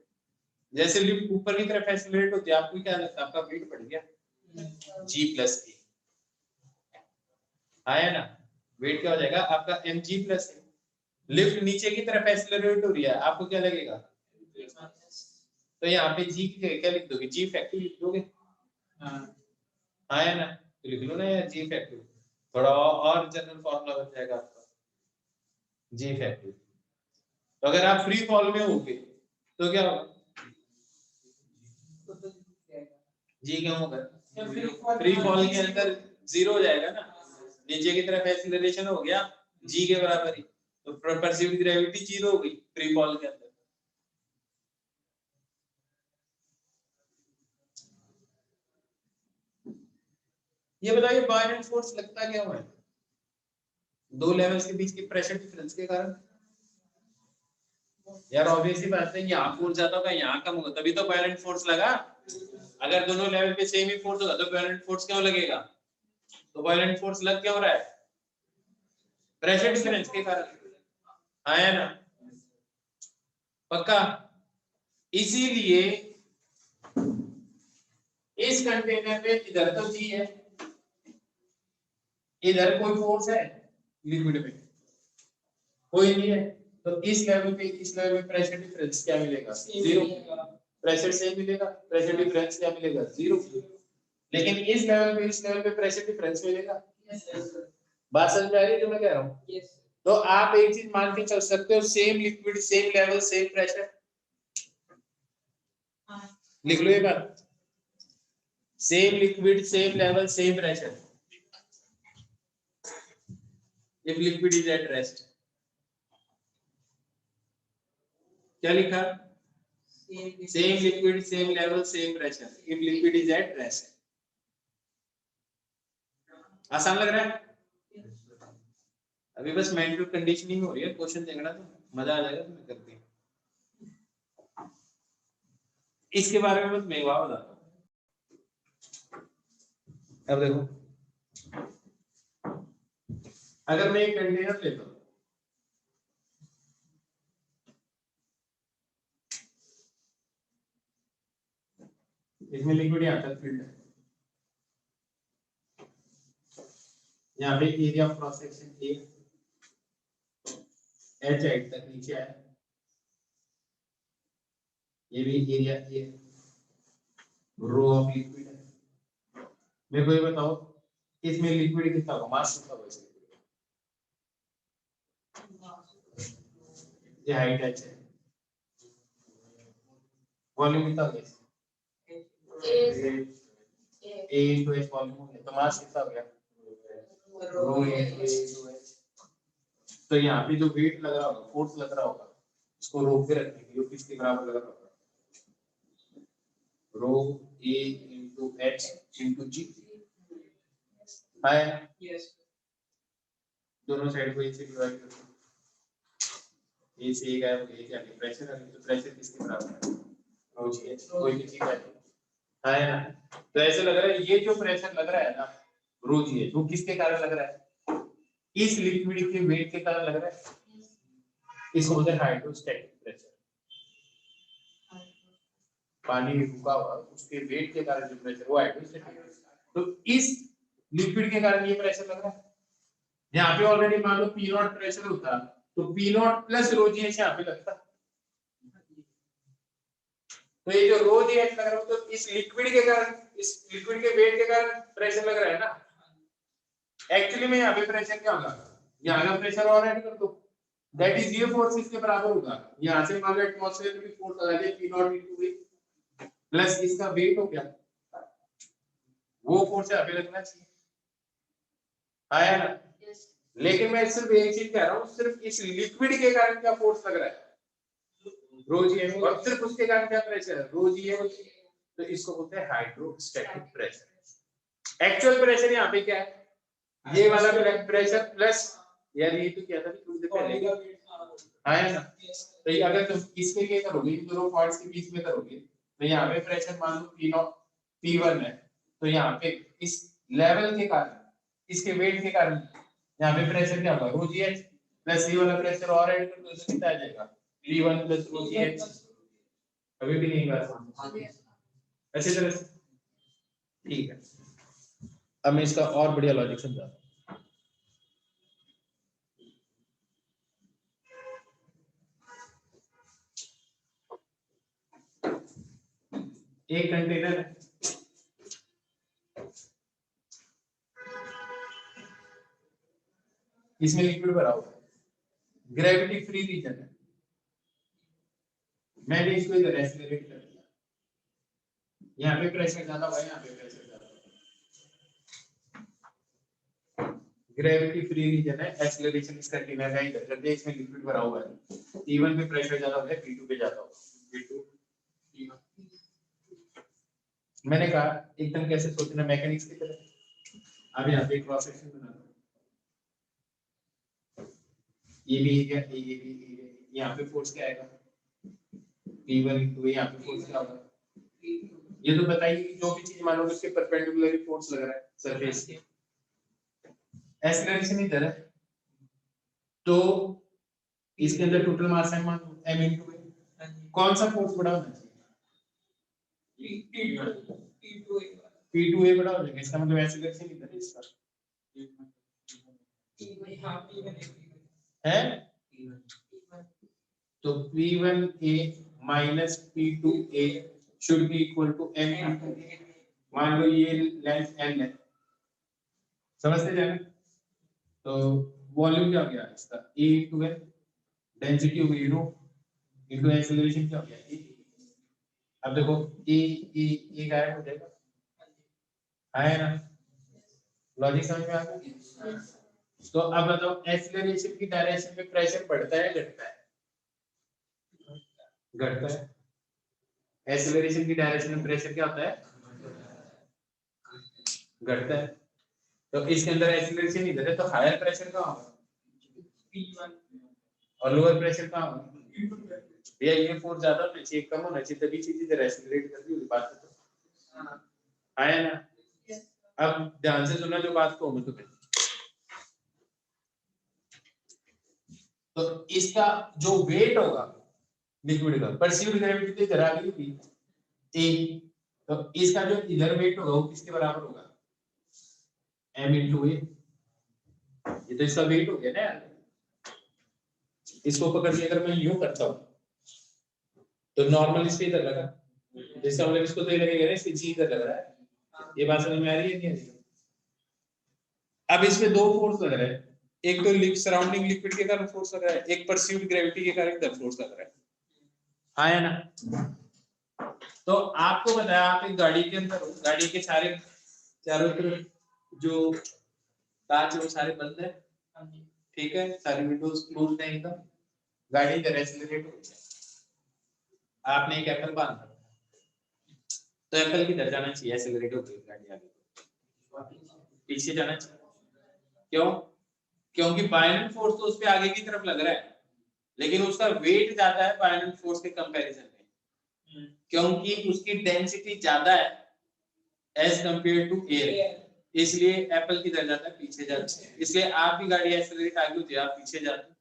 जैसे लिफ्ट ऊपर की तरफ एक्सेलरेट होती है, आपको क्या लगता है? आपका वेट बढ़ गया, G प्लस A आया ना? वेट क्या हो जाएगा आपका? mg plus A। लिफ्ट नीचे की तरफ एक्सेलरेट हो रही है, आपको क्या लगेगा? तो यहाँ पे G की जगह क्या लिख दोगे? G फैक्टर लिख दोगे, आया ना? तो लिख लो ना यार G फैक्टर, थोड़ा और जनरल फॉर्मूला बन जाएगा आपका G फैक्टर। तो अगर आप फ्री फॉल में होगे तो क्या होगा? G क्या होगा? फ्री फॉल के अंदर जीरो हो जाएगा ना, नीचे की तरफ एक्सीलरेशन हो गया G के बराबर ही, तो परसीव्ड ग्रेविटी जीरो हो गई फ्री फॉल के अंदर। ये बताइए बायरेंट फोर्स लगता क्या हुआ है? दो लेवल्स के बीच के प्रेशर डिफरेंस के कारण। यार ऑब्वियस सी बात है, यहाँ फोर्स ज्यादा होगा, यहाँ कम होगा, तभी तो बायरेंट फोर्स लगा। अगर दोनों लेवल पे सेम ही फोर्स होगा तो बायरेंट फोर्स क्यों लगेगा? तो बायरेंट फोर्स लग क्यों रहा है? प्रेशर डिफरेंस के कारण, आया ना? पक्का? इसीलिए इस कंटेनर में इधर तो G है, इधर कोई फोर्स है लिक्विड में? कोई नहीं है, तो इस लेवल पे प्रेशर डिफरेंस क्या मिलेगा? जीरो। प्रेशर सेम मिलेगा, प्रेशर डिफरेंस क्या मिलेगा? जीरो। लेकिन इस लेवल पे प्रेशर डिफरेंस मिलेगा। बात समझ में आ रही है जो मैं कह रहा हूँ? तो आप एक चीज मान के चल सकते हो, same liquid same level same pressure. लिख लो ये बात, same liquid same level same pressure if liquid is at rest। क्या लिखा? Same liquid same level same pressure if liquid is at rest। आसान लग रहा है? अभी बस मेंटल कंडीशनिंग हो रही है, क्वेश्चन देखना तो मजा आ जाएगा तुम्हें करके। इसके बारे में मैं बताता हूँ। अब देखो, अगर मैं एक कंटेनर लेता हूँ, इसमें लिक्विड यहाँ तक फील्ड है, यहाँ पे area of cross section A, h height तक नीचे आया, ये भी area A, rho of liquid है। मेरे को ये बताओ इसमें लिक्विड कितना होगा, मास कितना होगा? ये हाइट एच है, वॉल्यूम कितना होगा? ए इनटू एच वॉल्यूम है, तो मास कितना हो गया? रो इनटू एच। तो यहाँ पे जो वेट लग रहा होगा, फोर्स लग रहा होगा, उसको रोक के रखने के लिए किसके बराबर लग रहा होगा? रो ए इनटू एच इनटू जी। है? दोनों साइड को ए से डिवाइड कर दो। ए से ए गायब हो गया, क्या प्रेशर है, तो प्रेशर किसके बराबर है, रो जी एच, कोई भी चीज है ना। तो ऐसे लग रहा है ये जो प्रेशर लग रहा है ना रो जी एच, वो किसके कारण लग रहा है, इस लिक्विड के वेट के कारण लग रहा है। इसको बोलते हैं हाइड्रोस्टैटिक प्रेशर। पानी रुका हुआ उसके वेट के कारण जो प्रेशर वो हाइड्रोस्टैटिक है। तो इस लिक्विड के कारण ये प्रेशर लग रहा है। यहाँ पे ऑलरेडी मान लो पी नॉट प्रेशर होता तो P not plus rho g H यहाँ पे लगता। तो ये जो रो जी एच लग रहा है तो इस लिक्विड के कारण, इस लिक्विड के वेट के कारण प्रेशर लग रहा है ना। एक्चुअली में यहाँ पे प्रेशर क्या होगा, यहाँ का प्रेशर और ऐड कर दो, दैट इज ये फोर्स इसके बराबर होगा। यहाँ से मान लो एटमॉस्फेयर में फोर्स लगा दिया P naught into V plus इसका वेट हो गया, वो फोर्स यहाँ पे लगना चाहिए, आया ना। लेकिन मैं सिर्फ एक चीज कह रहा हूँ, सिर्फ इस लिक्विड के कारण क्या फोर्स लग रहा है, रो जी एच, और सिर्फ उसके कारण क्या प्रेशर है, रो जी एच। तो इसको बोलते हैं हाइड्रोस्टैटिक प्रेशर। एक्चुअल प्रेशर यहाँ पे क्या है, ये वाला प्रेशर प्लस, यार ये तो क्या था थोड़ी देर पहले आया ना। तो ये अगर तुम इसके लिए करोगे, इन दोनों पॉइंट्स के बीच में करोगे, तो यहाँ पे प्रेशर मान लो पी नॉट P1 है, तो यहाँ पे इस लेवल के कारण, इसके वेट के कारण यहाँ पे प्रेशर क्या होगा, रो जी एच प्लस ये वाला प्रेशर और ऐड कर दो तो कितना आ जाएगा, P1 plus rho g H. अभी भी नहीं बात अच्छी तरह से, ठीक है। अब मैं इसका और बढ़िया लॉजिक समझाता हूँ। एक कंटेनर है, इसमें लिक्विड भरा हुआ है, ग्रेविटी फ्री रीजन है, मैंने इसको इधर एक्सेलरेट कर दिया, यहाँ पे प्रेशर ज्यादा हुआ है, यहाँ पे प्रेशर ज्यादा हुआ है, ग्रेविटी फ्री रीजन है, एक्सेलरेशन इस कंटेनर का इधर कर दिया, इसमें लिक्विड भरा हुआ है, P1 पे प्रेशर ज्यादा हो गया, P2 पे ज्यादा होगा, P2 P1। मैंने कहा एकदम कैसे सोचना, मैकेनिक्स की तरह। अब यहाँ पे क्रॉस सेक्शन बना लो, ये भी एरिया, ये भी, यहाँ पे फोर्स क्या आएगा, P1 इनटू यहाँ पे फोर्स क्या होगा, ये तो बताइए कि जो भी चीज मानोगे उसके परपेंडिकुलर फोर्स लग रहा है सरफेस के, एक्सेलरेशन इधर है, तो इसके अंदर टोटल मास है मान m इनटू a, कौन सा फोर्स बड़ा होना चाहिए, P2a बड़ा हो जाएगा, इसका मतलब एक्सेलरेशन इधर है इसका है, तो P1a minus P2a should be equal to m into, मान लो ये लेंथ n है, समझते जाना। तो वॉल्यूम क्या हो गया इसका, a into n, डेंसिटी हो गई रो, इनटू एक्सेलरेशन क्या हो गया a। अब देखो a गायब हो जाएगा, आया ना, लॉजिक समझ में आ गया। तो अब बताओ एक्सेलरेशन की डायरेक्शन में प्रेशर बढ़ता है घटता है, घटता है, एक्सेलरेशन की डायरेक्शन में प्रेशर क्या होता है, घटता है। तो इसके अंदर एक्सेलरेशन इधर है, तो हायर प्रेशर कहाँ होगा, और लोअर प्रेशर कहाँ होगा, भैया ये फोर्स ज्यादा होना चाहिए कम होना चाहिए, तभी चीज इधर एक्सेलरेट कर दी बात तो आया ना। अब ध्यान से सुनना जो बात को मैं तुम्हें, तो इसका जो वेट होगा लिक्विड का, परसीव्ड ग्रेविटी तो इधर आ गई थी ए, तो इसका जो इधर वेट होगा वो किसके बराबर होगा, m into a, ये तो इसका वेट हो गया ना यार। इसको पकड़ के अगर मैं यूं करता हूं तो नॉर्मल इस पे इधर लगा, इसका मतलब इसको तो ये लगेगा ना इसके जी इधर लग रहा है, ये बात समझ में आ रही है नहीं आ रही। अब इसमें दो फोर्स लग रहे हैं, एक तो सराउंडिंग लिक्विड के कारण फोर्स लग रहा है, एक परसीव्ड ग्रेविटी के कारण इधर फोर्स लग रहा है, आया ना। तो आपको बताया आप एक गाड़ी के अंदर हो, गाड़ी के सारे चारों तरफ जो कांच है वो सारे बंद है, ठीक है, सारी विंडोज क्लोज्ड है एकदम, गाड़ी इधर एक्सेलरेट हो गई, आपने एक एप्पल बांधा, तो एप्पल किधर जाना चाहिए, एक्सेलरेट हो गई गाड़ी आगे, पीछे जाना चाहिए, क्यों, क्योंकि बायनरी फोर्स तो उस पे आगे की तरफ लग रहा है, लेकिन उसका वेट ज्यादा है बायनरी फोर्स के कंपैरिजन में, क्योंकि उसकी डेंसिटी ज्यादा है एज कंपेयर टू एयर, इसलिए एप्पल किधर जाता है, पीछे जाता है। इसलिए आपकी गाड़ी एक्सेलरेट आगे होती है, आप पीछे जाते हो,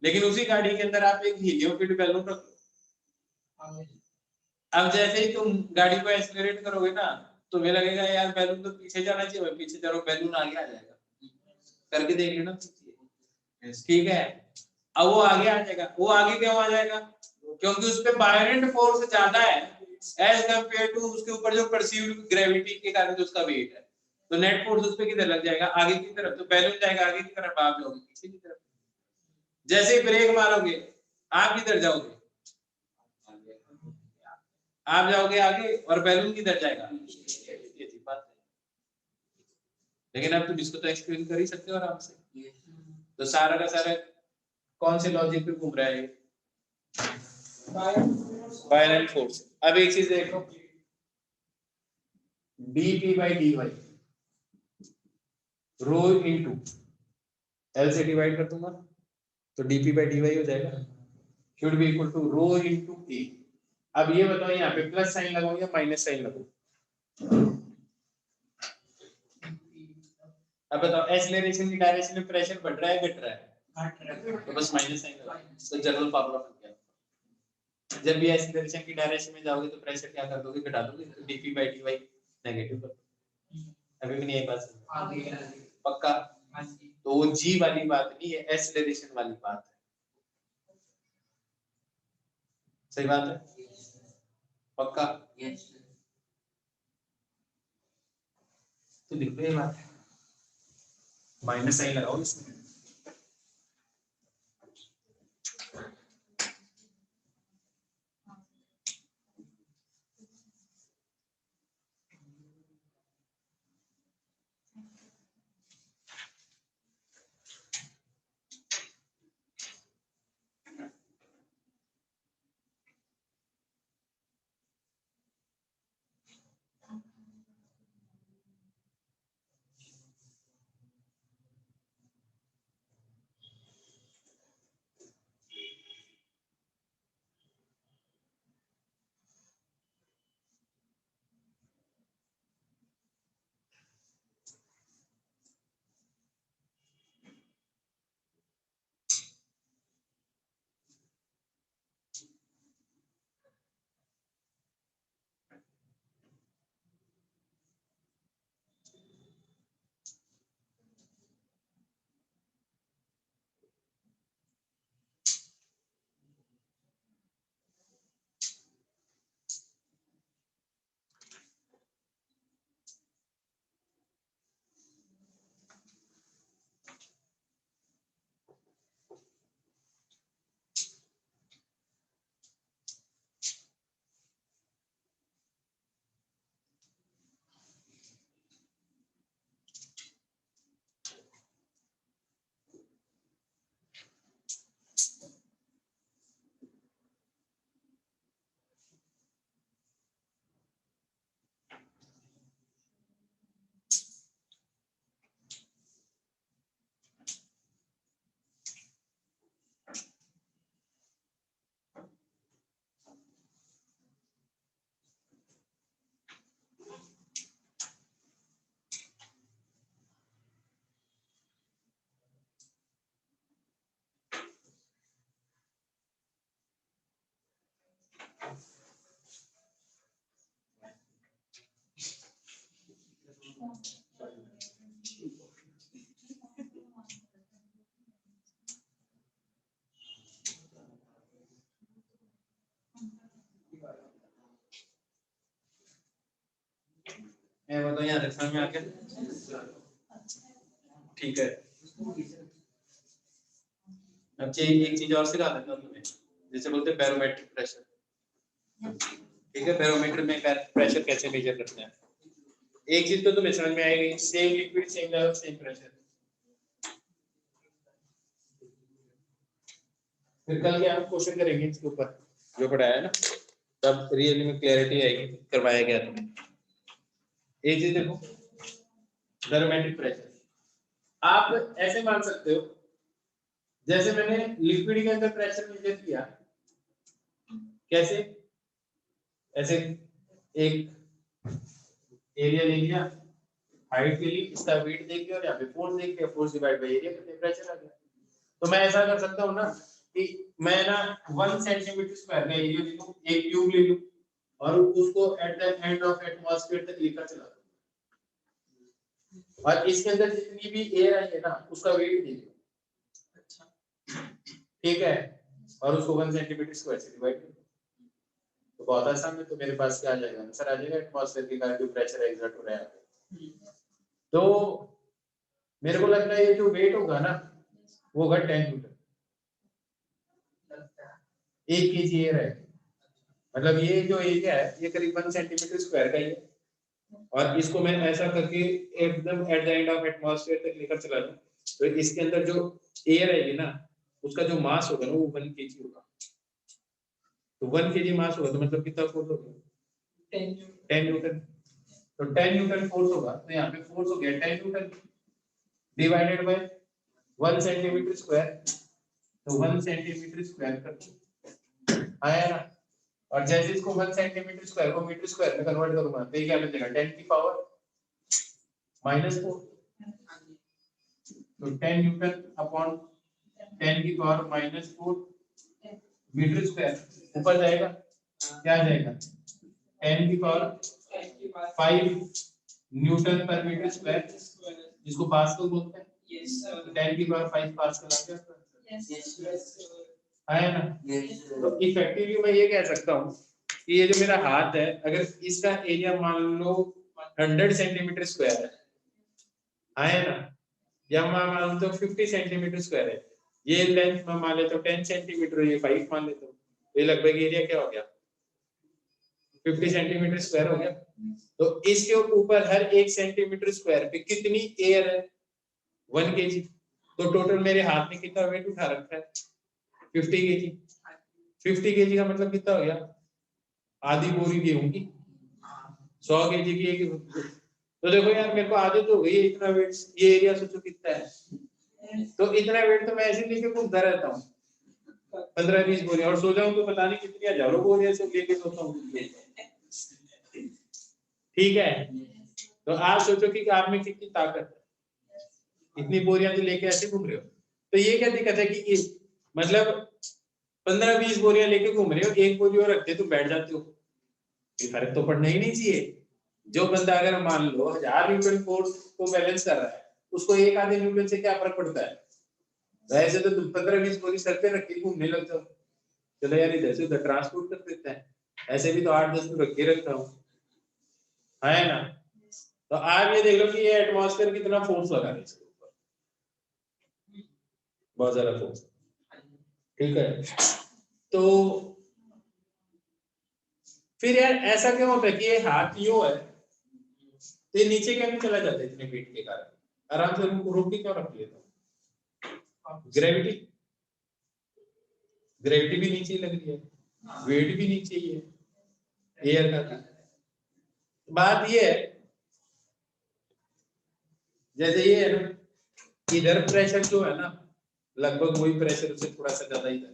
लेकिन उसी गाड़ी के अंदर आप एक हीलियम फिल्ड बैलून रख लो। अब जैसे ही तुम गाड़ी को एक्सेलरेट करोगे ना, तो तुम्हें लगेगा यार बैलून तो पीछे जाना चाहिए, मैं पीछे जा रहा हूं, बैलून आगे आ जाएगा, करके देख लेना, ठीक है। अब वो आगे आ जाएगा, वो आगे क्यों आ जाएगा, क्योंकि उस पे बायोनेट फोर्स ज्यादा है एज कंपेयर टू उसके ऊपर जो परसीव्ड ग्रेविटी के कारण जो उसका वेट है, तो नेट फोर्स उस पे किधर लग जाएगा, आगे की तरफ, तो बैलून जाएगा आगे की तरफ, आप जाओगे पीछे की तरफ। जैसे ही ब्रेक मारोगे आप किधर जाओगे, आप जाओगे आगे, और बैलून किधर जाएगा, ये थी बात। लेकिन अब तुम इसको तो एक्सप्लेन कर ही सकते हो आराम से, तो सारा का सारा कौन से लॉजिक पे घूम रहा है, बायनरी फोर्स। अब एक चीज देखो, dp by dy rho into L से डिवाइड कर दूंगा, तो dp by dy हो जाएगा, should be equal to rho into A. अब ये बताओ यहाँ पे प्लस साइन लगाऊं या माइनस साइन लगाऊं, अब बताओ एक्सेलरेशन की डायरेक्शन में प्रेशर बढ़ रहा है घट रहा है, तो बस माइनस साइन लगाओ, तो जनरल फार्मूला बन गया। जब भी एक्सेलरेशन की डायरेक्शन में जाओगे तो प्रेशर क्या कर दोगे, घटा दोगे, तो dp by dy नेगेटिव कर दोगे। अभी भी नहीं एक बात पक्का, तो वो जी वाली बात नहीं है, एक्सेलरेशन वाली बात है, सही बात है, पक्का। तो देखो ये बात है, माइनस साइन लगाओ इसमें, मैं बताऊं यहाँ तक समझ में आ गया, ठीक है। अब एक चीज और सिखा देता हूँ तुम्हें, जैसे बोलते हैं बैरोमेट्रिक प्रेशर, ठीक है, बैरोमीटर में प्रेशर कैसे मेजर करते हैं। एक चीज तो तुम्हें समझ में आएगी, same liquid same level same pressure. फिर कल के हम क्वेश्चन करेंगे इसके ऊपर जो पढ़ाया है ना, तब रियली में क्लैरिटी आएगी करवाया गया तुम्हें। एक चीज देखो, बैरोमेट्रिक प्रेशर, आप ऐसे मान सकते हो जैसे मैंने लिक्विड के अंदर प्रेशर मेजर किया, कैसे, ऐसे एक एरिया ले लिया हाइट के लिए, इसका वेट देख लिया और यहाँ पे फोर्स देख लिया, फोर्स डिवाइड बाय एरिया करते प्रेशर आ गया। तो मैं ऐसा कर सकता हूँ ना कि मैं ना 1 सेंटीमीटर स्क्वायर का एरिया ले लूं, एक ट्यूब ले लूं और उसको at the end of atmosphere तक लेकर चला दूं, और इसके अंदर जितनी भी एयर आई है ना उसका वेट दे दो, ठीक है, और उसको 1 सेंटीमीटर स्क्वायर से डिवाइड कर दो। तो बहुत आसान है, तो मेरे पास क्या आ जाएगा, आंसर आ जाएगा एटमॉस्फेयर के कारण जो प्रेशर एक्सर्ट हो रहा है। तो मेरे को लगता है ये जो वेट होगा ना वो होगा 10 न्यूटन, 1 केजी एयर है, मतलब ये जो एरिया है ये करीब 1 सेंटीमीटर स्क्वायर का ही है, और इसको मैं ऐसा करके एकदम at the end of atmosphere तक लेकर चला जाऊं, तो इसके अंदर जो एयर आएगी ना उसका जो मास होगा ना वो 1 केजी होगा। तो 1 केजी मास होगा तो मतलब कितना फोर्स होगा, 10 न्यूटन। तो 10 न्यूटन फोर्स होगा, तो यहाँ पे फोर्स हो गया 10 Newton divided by 1 centimetre square, तो 1 सेंटीमीटर स्क्वायर कर आया ना, और जैसे इसको 1 सेंटीमीटर स्क्वायर को मीटर स्क्वायर में कन्वर्ट करूंगा तो ये क्या मिलेगा, 10 की पावर -4, तो 10 न्यूटन अपॉन 10 की पावर -4 मीटर स्क्वायर ऊपर जाएगा, क्या आ जाएगा 10 की पावर 5 न्यूटन पर मीटर स्क्वायर, जिसको पास्कल बोलते हैं। 10 की पावर 5 पास्कल आ गया, आया ना। तो इफेक्टिवली मैं ये कह सकता हूँ कि ये जो मेरा हाथ है अगर इसका एरिया मान लो 100 सेंटीमीटर स्क्वायर है, आया ना, या मान लो 50 सेंटीमीटर स्क्वायर है, ये लेंथ में मान लेता हूँ 10 सेंटीमीटर, ये 5 मान लेता हूँ, तो ये लगभग एरिया क्या हो गया 50 सेंटीमीटर स्क्वायर हो गया। तो इसके ऊपर हर 1 सेंटीमीटर स्क्वायर पे कितनी एयर है, 1 केजी। तो टोटल मेरे हाथ में कितना वेट उठा रखा है 50 केजी। 50 केजी का मतलब कितना हो गया, आधी बोरी गेहूं की, 100 केजी की एक। तो देखो यार मेरे को आदत हो गई है इतना वेट, ये एरिया सोचो कितना है, तो इतना वेट तो मैं ऐसे लेके घूमता रहता हूँ 15-20 बोरी, और सो जाऊं तो पता नहीं कितनी हजारों बोरियां से लेके सोता हूँ, ठीक है। तो आप सोचो कि आप में कितनी ताकत है, इतनी बोरियां तो लेके ऐसे घूम रहे हो। तो ये क्या दिक्कत है कि मतलब 15-20 बोरियां लेके घूम रहे हो, एक बोरी और रखते तुम बैठ जाते हो, ये फर्क तो पड़ना ही नहीं चाहिए। जो बंदा अगर मान लो 1000 न्यूटन फोर्स को बैलेंस कर रहा है, उसको एक आधे न्यूटन से क्या फर्क पड़ता है। वैसे तो तुम 15-20 बोरी सर पे रख के घूमने लग जाओ, चलो यार इधर से उधर ट्रांसपोर्ट कर देते हैं, ऐसे भी तो 8-10 तो रख के रखता हूँ, है ना। तो आप ये देख लो कि ये एटमॉस्फेयर कितना फोर्स लगा है इसके ऊपर, बहुत ज्यादा फोर्स, ठीक है। तो फिर यार ऐसा क्यों होता है कि ये हाथ यूं है तो ये नीचे क्या नहीं चला जाता इतने वेट के कारण, आराम से रोक के क्यों रख लेता हूं, ग्रेविटी, ग्रेविटी भी नीचे लग रही है, वेट भी नीचे ही है एयर का। बात ये है जैसे ये है ना, इधर प्रेशर जो है ना लगभग वही प्रेशर उससे थोड़ा सा ज्यादा इधर है,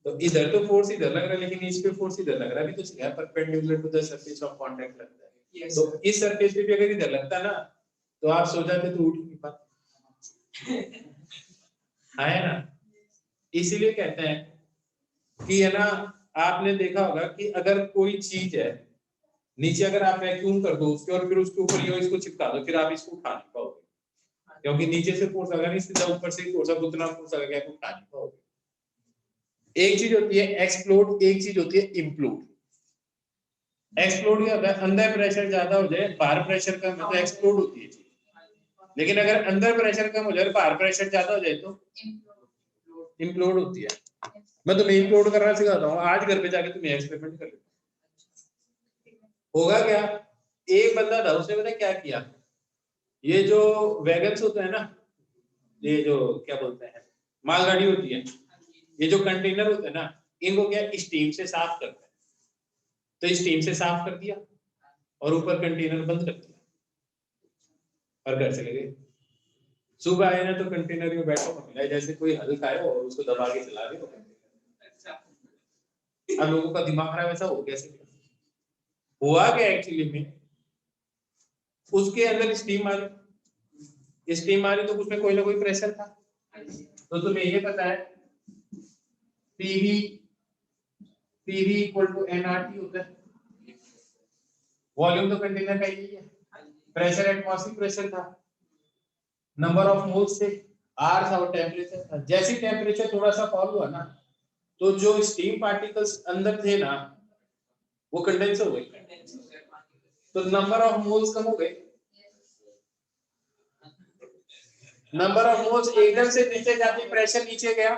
तो इधर तो फोर्स इधर लग रहा है लेकिन इस पे फोर्स इधर लग रहा है, अभी तो सीधा perpendicular to the surface of contact लगता है। तो इस सरफेस पे भी अगर इधर लगता ना तो आप सो जाते तो उठ नहीं पाते, है ना। इसीलिए कहते हैं कि है ना, आपने देखा होगा कि अगर कोई चीज है नीचे अगर आप वैक्यूम कर दो उसके और फिर उसके ऊपर ये इसको चिपका दो, फिर आप इसको उठा नहीं पाओगे, क्योंकि नीचे से फोर्स अगर नहीं सीधा ऊपर से फोर्स अब उतना फोर्स अगर क्या उठा नहीं पाओगे। एक चीज होती है एक्सप्लोड, एक चीज होती है इम्प्लोड। एक्सप्लोड क्या होता है, अंदर प्रेशर ज्यादा हो जाए बाहर प्रेशर कम हो तो एक्सप्लोड होती है, लेकिन अगर अंदर प्रेशर कम हो जाए बाहर प्रेशर ज्यादा हो जाए तो इम्प्लोड होती है। मैं तुम्हें इम्प्लोड करना सिखाता हूँ, आज घर पे जाके तुम्हें एक्सपेरिमेंट कर लेना। होगा क्या, एक बंदा था उसने पता क्या किया, ये जो वैगन्स होते हैं ना, ये जो क्या बोलते हैं मालगाड़ी होती है, ये जो कंटेनर होते हैं ना इनको क्या स्टीम से साफ करते हैं, तो स्टीम से साफ कर दिया और ऊपर कंटेनर बंद कर दिया, और घर चले गए। सुबह आए ना तो कंटेनर में बैठा हुआ मिला, जैसे कोई हल्का है और उसको दबा के चला रहे हो। अब लोगों का दिमाग खराब ऐसा हो कैसे हुआ क्या एक्चुअली में, उसके अंदर स्टीम आ रही तो उसमें कोई ना कोई प्रेशर था। तो तुम्हें ये पता है पीवी इक्वल टू एनआरटी होता है। वॉल्यूम तो कंटेनर का यही है, प्रेशर एटमॉस्फेरिक प्रेशर था, नंबर ऑफ मोल्स थे, आर था और टेम्परेचर था। जैसे टेम्परेचर थोड़ा सा फॉल हुआ ना तो जो स्टीम पार्टिकल्स अंदर थे ना वो कंडेंस हो गए, तो नंबर ऑफ मोल्स कम हो गए। नंबर ऑफ मोल्स एकदम से नीचे जाते प्रेशर नीचे गया,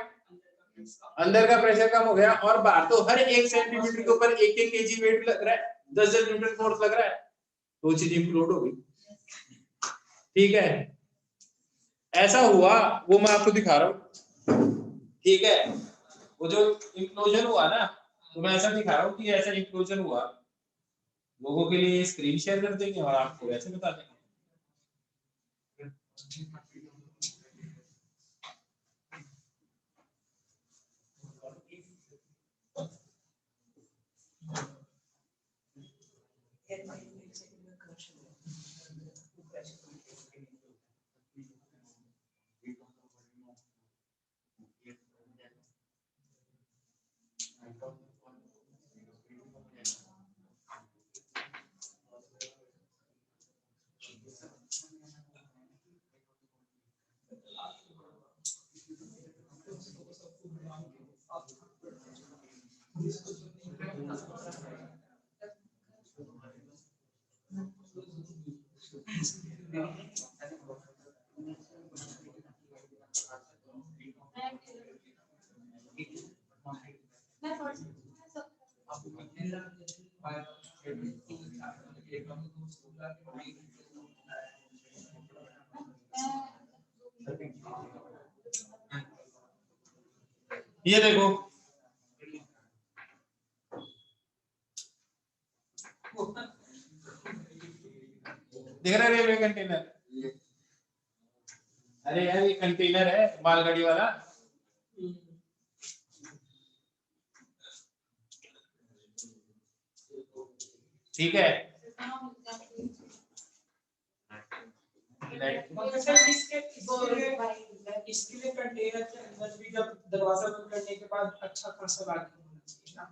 अंदर का प्रेशर कम हो गया और बाहर तो हर 1 सेंटीमीटर के ऊपर 1-1 केजी वेट लग रहा है, 10-10 न्यूटन फोर्स लग रहा है, तो चीज इंप्लोड हो गई। ठीक है, ऐसा हुआ वो मैं आपको दिखा रहा हूँ। ठीक है, वो जो इंप्लोजन हुआ ना तो मैं ऐसा दिखा रहा हूँ कि ऐसा इंप्लोजन हुआ। लोगों के लिए स्क्रीन शेयर कर देंगे और आपको ऐसे बता देंगे। ये देखो दिख रहा है रेलवे कंटेनर। अरे यार ये कंटेनर है मालगाड़ी वाला। ठीक है, इसके लिए कंटेनर के अंदर भी जब दरवाजा बंद करने के बाद अच्छा खासा वैक्यूम होना चाहिए ना,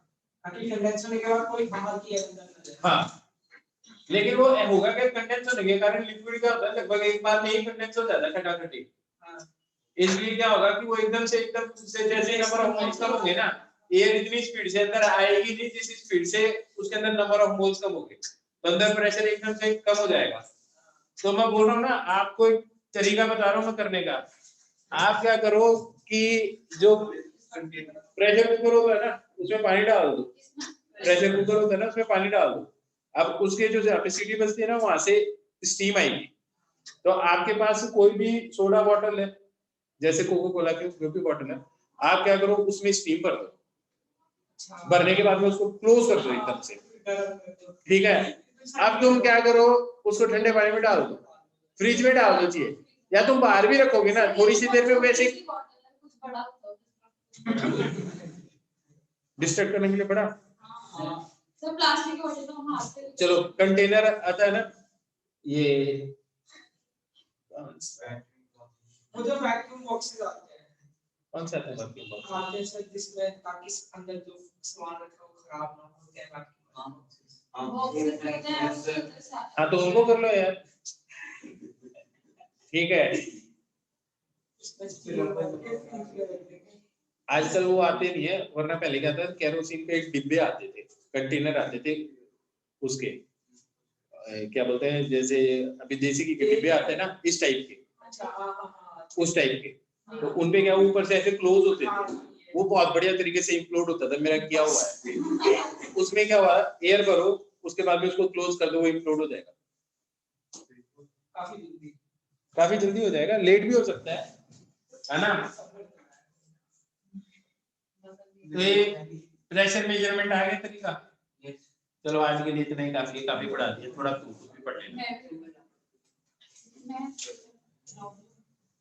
ताकि कंडेंस होने के बाद कोई बाहर की एयर अंदर। हाँ लेकिन वो होगा क्या, कंडेंस होने के कारण लिक्विड का होता है लगभग एक बार में ही कंडेंस हो जाता है खटाखटी। इसलिए क्या होगा कि वो एकदम से जैसे नंबर ऑफ मोल्स कम होंगे ना, एयर इतनी स्पीड से अंदर आएगी नहीं जिस स्पीड से उसके अंदर नंबर ऑफ मोल्स कम होंगे, तो अंदर प्रेशर एकदम से कम हो जाएगा। तो मैं बोल रहा हूँ ना आपको एक तरीका बता रहा हूँ मैं करने का। आप क्या करो कि जो प्रेशर कुकर होता है ना उसमें पानी डाल दो, प्रेशर कुकर होता है ना उसमें पानी डाल दो, अब उसके जो कैपेसिटी बचती है ना वहां से स्टीम आएगी। तो आपके पास कोई भी सोडा बॉटल है जैसे कोको कोला की जो भी बॉटल है, आप क्या करो उसमें स्टीम भर दो, भरने के बाद में उसको क्लोज कर दो एकदम से। ठीक है, अब तुम क्या करो उसको ठंडे पानी में डाल दो, फ्रिज में डाल दो चाहिए, या तुम बाहर भी रखोगे ना थोड़ी सी देर में वैसे डिस्ट्रैक्ट करने के लिए बड़ा सब प्लास्टिक के होते तो हम हाथ से। चलो कंटेनर आता है ना ये वो जो वैक्यूम बॉक्सेस आते हैं, कौन सा है वैक्यूम बॉक्स आते हैं सर जिसमें ताकि अंदर जो सामान रखा हो खराब ना हो जाए हाँ तो उनको कर लो यार। ठीक है, आजकल वो आते नहीं है वरना पहले क्या था केरोसिन के डिब्बे आते थे, कंटेनर आते थे उसके क्या बोलते हैं जैसे अभी देसी घी के डिब्बे आते हैं ना इस टाइप के, उस टाइप के, तो उनपे क्या ऊपर से ऐसे क्लोज होते थे, वो बहुत बढ़िया तरीके से इंप्लोड होता था, मेरा किया हुआ है। उसमें क्या हुआ एयर भरो उसके बाद में उसको क्लोज कर दो वो इंप्लोड हो जाएगा, काफी जल्दी हो जाएगा, लेट भी हो सकता है ना। तो ये प्रेशर मेजरमेंट आ गया तरीका। चलो आज के लिए इतना ही काफी है, काफी पढ़ा दिया, थोड़ा भी पढ़ लेना। मैं